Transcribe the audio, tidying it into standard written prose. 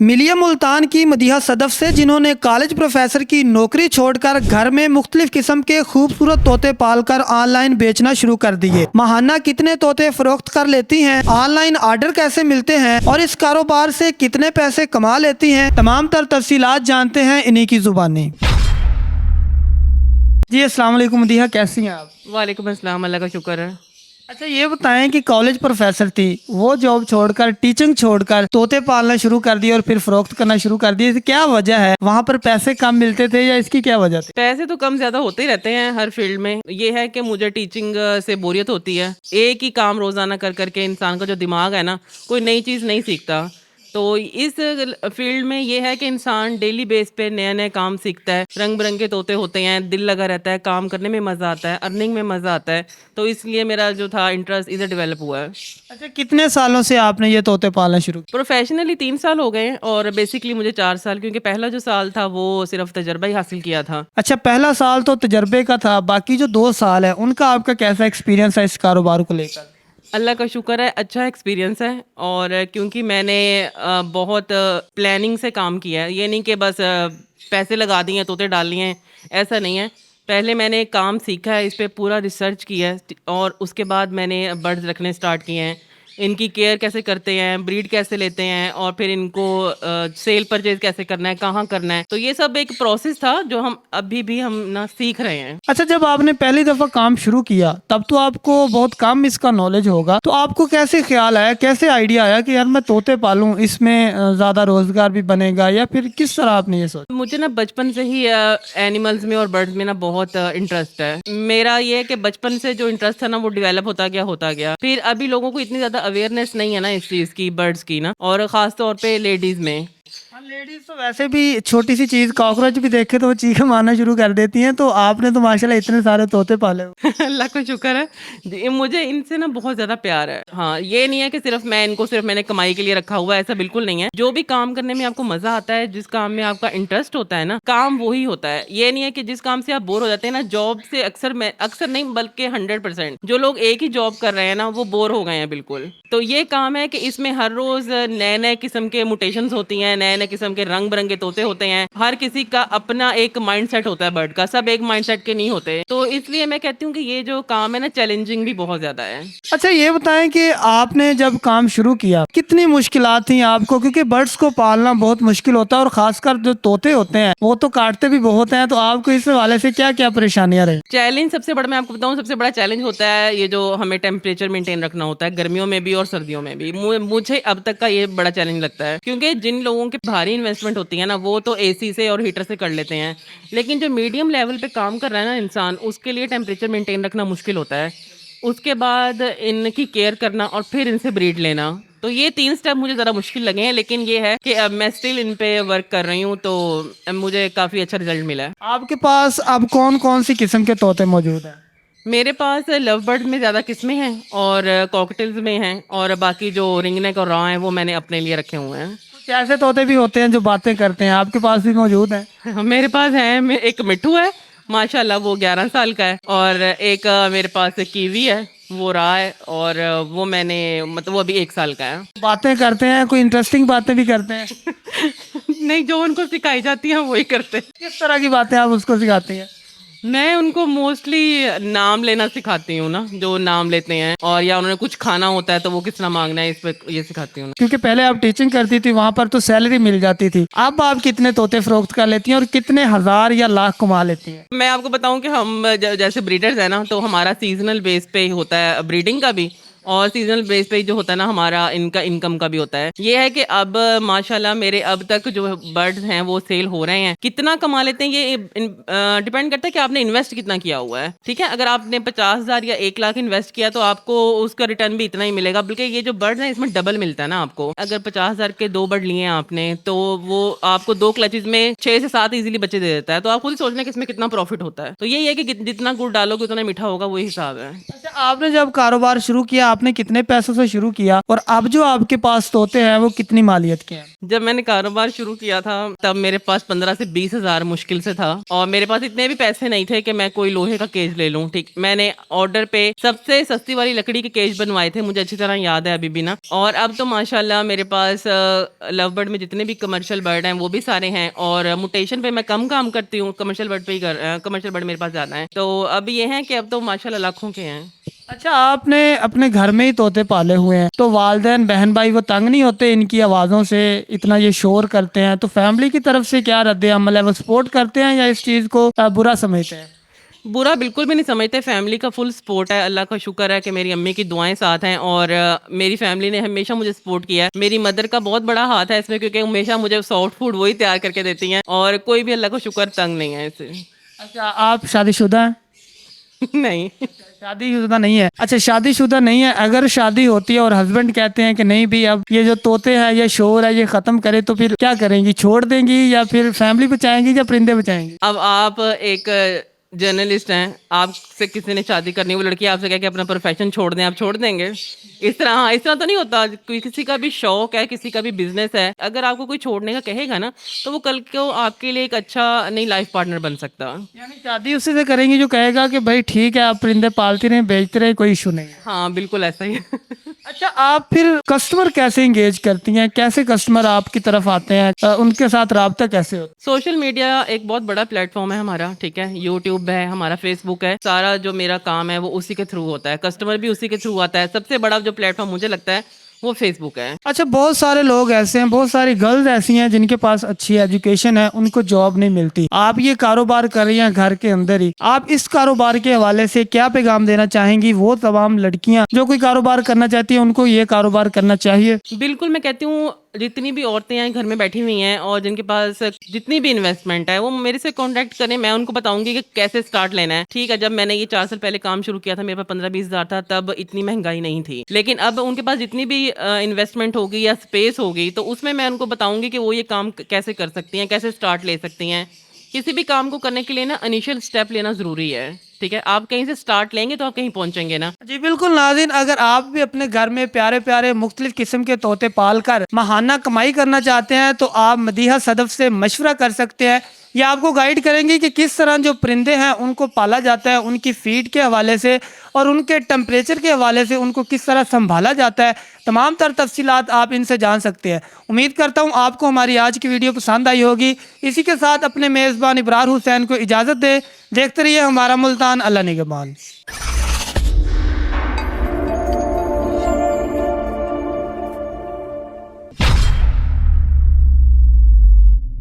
मिलिया मुल्तान की मदीहा सदफ से, जिन्होंने कॉलेज प्रोफेसर की नौकरी छोड़कर घर में मुख्तलिफ किस्म के खूबसूरत तोते पालकर ऑनलाइन बेचना शुरू कर दिए। माहाना कितने तोते फरोख्त कर लेती हैं, ऑनलाइन ऑर्डर कैसे मिलते हैं और इस कारोबार से कितने पैसे कमा लेती हैं, तमाम तर तफसीलात जानते हैं इन्हीं की जुबानी। जी अस्सलाम वालेकुम मदीहा, कैसी हैं आप? वालेकुम अस्सलाम, अल्लाह का शुक्र है। अच्छा ये बताएं कि कॉलेज प्रोफेसर थी, वो जॉब छोड़कर, टीचिंग छोड़कर तोते पालना शुरू कर दिया और फिर फरोख्त करना शुरू कर दिया। इसकी क्या वजह है? वहाँ पर पैसे कम मिलते थे या इसकी क्या वजह थी? पैसे तो कम ज़्यादा होते ही रहते हैं हर फील्ड में। ये है कि मुझे टीचिंग से बोरियत होती है। एक ही काम रोज़ाना कर करके इंसान का जो दिमाग है ना, कोई नई चीज़ नहीं सीखता। तो इस फील्ड में ये है कि इंसान डेली बेस पे नए-नए काम सीखता है। रंग-बिरंगे तोते होते हैं, दिल लगा रहता है, काम करने में मज़ा आता है, अर्निंग में मज़ा आता है। तो इसलिए मेरा जो था इंटरेस्ट इधर डेवलप हुआ है। अच्छा कितने सालों से आपने ये तोते पालना शुरू किया? प्रोफेशनली 3 साल हो गए हैं और बेसिकली मुझे 4 साल, क्योंकि पहला जो साल था वो सिर्फ तजर्बा ही हासिल किया था। अच्छा पहला साल तो तजर्बे का था, बाकी जो 2 साल है उनका आपका कैसा एक्सपीरियंस है इस कारोबार को लेकर? अल्लाह का शुक्र है, अच्छा एक्सपीरियंस है। और क्योंकि मैंने बहुत प्लानिंग से काम किया है। ये नहीं कि बस पैसे लगा दिए हैं, तोते डाल लिए हैं, ऐसा नहीं है। पहले मैंने काम सीखा है, इस पे पूरा रिसर्च किया है और उसके बाद मैंने बर्ड्स रखने स्टार्ट किए हैं। इनकी केयर कैसे करते हैं, ब्रीड कैसे लेते हैं और फिर इनको सेल परचेज़ कैसे करना है, कहाँ करना है। तो ये सब एक प्रोसेस था जो हम अभी भी हम ना सीख रहे हैं। अच्छा जब आपने पहली दफा काम शुरू किया तब तो आपको बहुत कम इसका नॉलेज होगा, तो आपको कैसे ख्याल आया, कैसे आइडिया आया कि यार मैं तोते पालूं, इसमें ज्यादा रोजगार भी बनेगा, या फिर किस तरह आपने ये सोचा? मुझे ना बचपन से ही एनिमल्स में और बर्ड्स में ना बहुत इंटरेस्ट है। मेरा ये है कि बचपन से जो इंटरेस्ट था ना वो डेवलप होता गया। फिर अभी लोगों को इतनी ज़्यादा अवेयरनेस नहीं है ना इस चीज़ की, बर्ड्स की ना, और ख़ास तौर पे लेडीज़ में। हाँ लेडीज तो वैसे भी छोटी सी चीज कॉकरोच भी देखे तो वो चीखें मारना शुरू कर देती हैं, तो आपने तो माशाल्लाह इतने सारे तोते पाले हो। अल्लाह का शुक्र है। मुझे इनसे ना बहुत ज़्यादा प्यार है। हाँ, ये नहीं है कि सिर्फ मैंने कमाई के लिए रखा हुआ है, ऐसा बिल्कुल नहीं है। जो भी काम करने में आपको मज़ा आता है, जिस काम में आपका इंटरेस्ट होता है ना, काम वही होता है। ये नहीं है कि जिस काम से आप बोर हो जाते हैं ना, जॉब से अक्सर नहीं बल्कि 100% जो लोग एक ही जॉब कर रहे हैं ना, वो बोर हो गए हैं बिल्कुल। तो ये काम है कि इसमें हर रोज़ नए-नए किस्म के म्यूटेशंस होती हैं, नए-नए किस्म के रंग-बिरंगे तोते होते हैं। हर किसी का अपना एक माइंडसेट होता है बर्ड का, सब एक माइंडसेट के नहीं होते। तो इसलिए मैं कहती हूँ कि ये जो काम है ना, चैलेंजिंग भी बहुत ज़्यादा है। अच्छा ये बताएं कि आपने जब काम शुरू किया कितनी मुश्किलात थी आपको, क्योंकि बर्ड्स को पालना बहुत मुश्किल होता है और खासकर जो तोते होते हैं वो तो काटते भी बहुत हैं, तो आपको इस हवाले से क्या क्या परेशानियां रही? चैलेंज सबसे बड़ा मैं आपको बताऊँ, सबसे बड़ा चैलेंज होता है ये जो हमें टेम्परेचर मेंटेन रखना होता है, गर्मियों में भी और सर्दियों में भी। मुझे अब तक का ये बड़ा चैलेंज लगता है, क्योंकि जिन लोगों की भारी इन्वेस्टमेंट होती है ना, वो तो एसी से और हीटर से कर लेते हैं, लेकिन जो मीडियम लेवल पे काम कर रहा है ना इंसान, उसके लिए टेम्परेचर मेंटेन रखना मुश्किल होता है। उसके बाद इनकी केयर करना और फिर इनसे ब्रीड लेना, तो ये 3 स्टेप मुझे ज़रा मुश्किल लगे हैं, लेकिन ये है कि अब मैं स्टिल इन पे वर्क कर रही हूँ, तो अब मुझे काफ़ी अच्छा रिजल्ट मिला है। आपके पास अब कौन कौन सी किस्म के तोते मौजूद हैं? मेरे पास लव बर्ड में ज़्यादा किस्में हैं और कॉकटेल्स में हैं, और बाकी जो रिंगनेक और रॉ हैं वो मैंने अपने लिए रखे हुए हैं। कुछ ऐसे तोते भी होते हैं जो बातें करते हैं, आपके पास भी मौजूद हैं? मेरे पास है, एक मिट्ठू है माशाल्लाह, वो 11 साल का है, और एक मेरे पास कीवी है, वो रहा है, और वो मैंने मतलब वो अभी 1 साल का है। बातें करते हैं, कोई इंटरेस्टिंग बातें भी करते हैं? नहीं, जो उनको सिखाई जाती है वही करते हैं। किस तरह की बातें आप उसको सिखाती हैं? मैं उनको मोस्टली नाम लेना सिखाती हूँ ना, जो नाम लेते हैं, और या उन्होंने कुछ खाना होता है तो वो किस तरह मांगना है, इस पे ये सिखाती हूँ। क्योंकि पहले आप टीचिंग करती थी, वहां पर तो सैलरी मिल जाती थी, अब आप कितने तोते फरोख्त कर लेती हैं और कितने हजार या लाख कमा लेती हैं? मैं आपको बताऊं कि हम जैसे ब्रीडर्स है ना, तो हमारा सीजनल बेस पे ही होता है ब्रीडिंग का भी, और सीजनल बेस पे जो होता है ना हमारा इनका इनकम का भी होता है। ये है कि अब माशाल्लाह मेरे अब तक जो बर्ड्स हैं वो सेल हो रहे हैं। कितना कमा लेते हैं ये डिपेंड करता है कि आपने इन्वेस्ट कितना किया हुआ है। ठीक है, अगर आपने 50,000 या 1 लाख इन्वेस्ट किया तो आपको उसका रिटर्न भी इतना ही मिलेगा, बल्कि ये जो बर्ड्स हैं इसमें डबल मिलता है ना आपको। अगर 50,000 के 2 बर्ड लिए हैं आपने, तो वो आपको 2 क्लचेज में 6 से 7 इजीली बच्चे दे देता है। तो आप खुद ही सोचना कि इसमें कितना प्रॉफिट होता है। तो यही है कि जितना गुड़ डालोगे उतना मीठा होगा, वही हिसाब है। अच्छा आपने जब कारोबार शुरू किया आपने कितने पैसों से शुरू किया और अब जो आपके पास तोते हैं वो कितनी मालियत के हैं? जब मैंने कारोबार शुरू किया था तब मेरे पास 15 से 20 हज़ार मुश्किल से था और मेरे पास इतने भी पैसे नहीं थे कि मैं कोई लोहे का केज ले लूं। ठीक, मैंने ऑर्डर पे सबसे सस्ती वाली लकड़ी के केज बनवाए थे, मुझे अच्छी तरह याद है अभी भी ना। और अब तो माशाल्लाह मेरे पास लव बर्ड में जितने भी कमर्शियल बर्ड हैं वो भी सारे हैं और मुटेशन पे मैं कम काम करती हूँ, कमर्शियल बर्ड पे ही कमर्शियल बर्ड मेरे पास ज़्यादा है। तो अब ये है कि अब तो माशाल्लाह लाखों के हैं। अच्छा, आपने अपने घर में ही तोते पाले हुए हैं तो वालिदैन बहन भाई वो तंग नहीं होते इनकी आवाज़ों से, इतना ये शोर करते हैं, तो फैमिली की तरफ से क्या रद्द अमल है? वो सपोर्ट करते हैं या इस चीज़ को बुरा समझते हैं? बुरा बिल्कुल भी नहीं समझते, फैमिली का फुल सपोर्ट है। अल्लाह का शुक्र है कि मेरी अम्मी की दुआएं साथ हैं और मेरी फैमिली ने हमेशा मुझे सपोर्ट किया है। मेरी मदर का बहुत बड़ा हाथ है इसमें क्योंकि हमेशा मुझे सॉफ्ट फूड वही तैयार करके देती हैं और कोई भी अल्लाह का शुक्र तंग नहीं है इससे। अच्छा, आप शादीशुदा हैं? नहीं। शादीशुदा नहीं है। अच्छा, शादीशुदा नहीं है, अगर शादी होती है और हस्बैंड कहते हैं कि नहीं भी अब ये जो तोते हैं ये शोर है ये खत्म करे, तो फिर क्या करेंगी? छोड़ देंगी या फिर फैमिली बचाएंगी या परिंदे बचाएंगी? अब आप एक जर्नलिस्ट हैं, आपसे किसी ने शादी करनी, वो लड़की आपसे कहे कि अपना प्रोफेशन छोड़ दें, आप छोड़ देंगे? इस तरह, हाँ, इस तरह तो नहीं होता। किसी का भी शौक है, किसी का भी बिजनेस है, अगर आपको कोई छोड़ने का कहेगा ना तो वो कल को आपके लिए एक अच्छा नहीं लाइफ पार्टनर बन सकता। यानी शादी उसी से करेंगी जो कहेगा कि भाई ठीक है आप परिंदे पालती रहें बेचते रहे, कोई इशू नहीं है। हाँ, बिल्कुल ऐसा ही है। अच्छा, आप फिर कस्टमर कैसे इंगेज करती हैं? कैसे कस्टमर आपकी तरफ आते हैं? उनके साथ राब्ता कैसे होता सोशल मीडिया एक बहुत बड़ा प्लेटफॉर्म है हमारा, ठीक है। यूट्यूब है, हमारा फेसबुक है, सारा जो मेरा काम है वो उसी के थ्रू होता है, कस्टमर भी उसी के थ्रू आता है। सबसे बड़ा जो प्लेटफॉर्म मुझे लगता है वो फेसबुक है। अच्छा, बहुत सारे लोग ऐसे हैं, बहुत सारी गर्ल्स ऐसी हैं जिनके पास अच्छी एजुकेशन है, उनको जॉब नहीं मिलती। आप ये कारोबार कर रही हैं घर के अंदर ही, आप इस कारोबार के हवाले से क्या पैगाम देना चाहेंगी वो तमाम लड़कियां जो कोई कारोबार करना चाहती हैं, उनको ये कारोबार करना चाहिए? बिल्कुल, मैं कहती हूँ जितनी भी औरतें हैं घर में बैठी हुई हैं और जिनके पास जितनी भी इन्वेस्टमेंट है वो मेरे से कांटेक्ट करें, मैं उनको बताऊंगी कि कैसे स्टार्ट लेना है। ठीक है, जब मैंने ये 4 साल पहले काम शुरू किया था मेरे पास 15-20 हज़ार था, तब इतनी महंगाई नहीं थी। लेकिन अब उनके पास जितनी भी इन्वेस्टमेंट होगी या स्पेस होगी तो उसमें मैं उनको बताऊंगी कि वो ये काम कैसे कर सकती हैं, कैसे स्टार्ट ले सकती हैं। किसी भी काम को करने के लिए ना इनिशियल स्टेप लेना ज़रूरी है, ठीक है। आप कहीं से स्टार्ट लेंगे तो आप कहीं पहुंचेंगे ना। जी बिल्कुल नाज़रीन, अगर आप भी अपने घर में प्यारे प्यारे मुख्तलिफ किस्म के तोते पाल कर माहाना कमाई करना चाहते हैं तो आप मदीहा सदफ से मशवरा कर सकते हैं। ये आपको गाइड करेंगे कि किस तरह जो परिंदे हैं उनको पाला जाता है, उनकी फीड के हवाले से और उनके टेम्परेचर के हवाले से उनको किस तरह संभाला जाता है, तमाम तर तफसीलात आप इनसे जान सकते हैं। उम्मीद करता हूँ आपको हमारी आज की वीडियो पसंद आई होगी। इसी के साथ अपने मेज़बान इब्रार हुसैन को इजाज़त दे। देखते रहिए हमारा मुल्तान। अल्लाह निगहबान।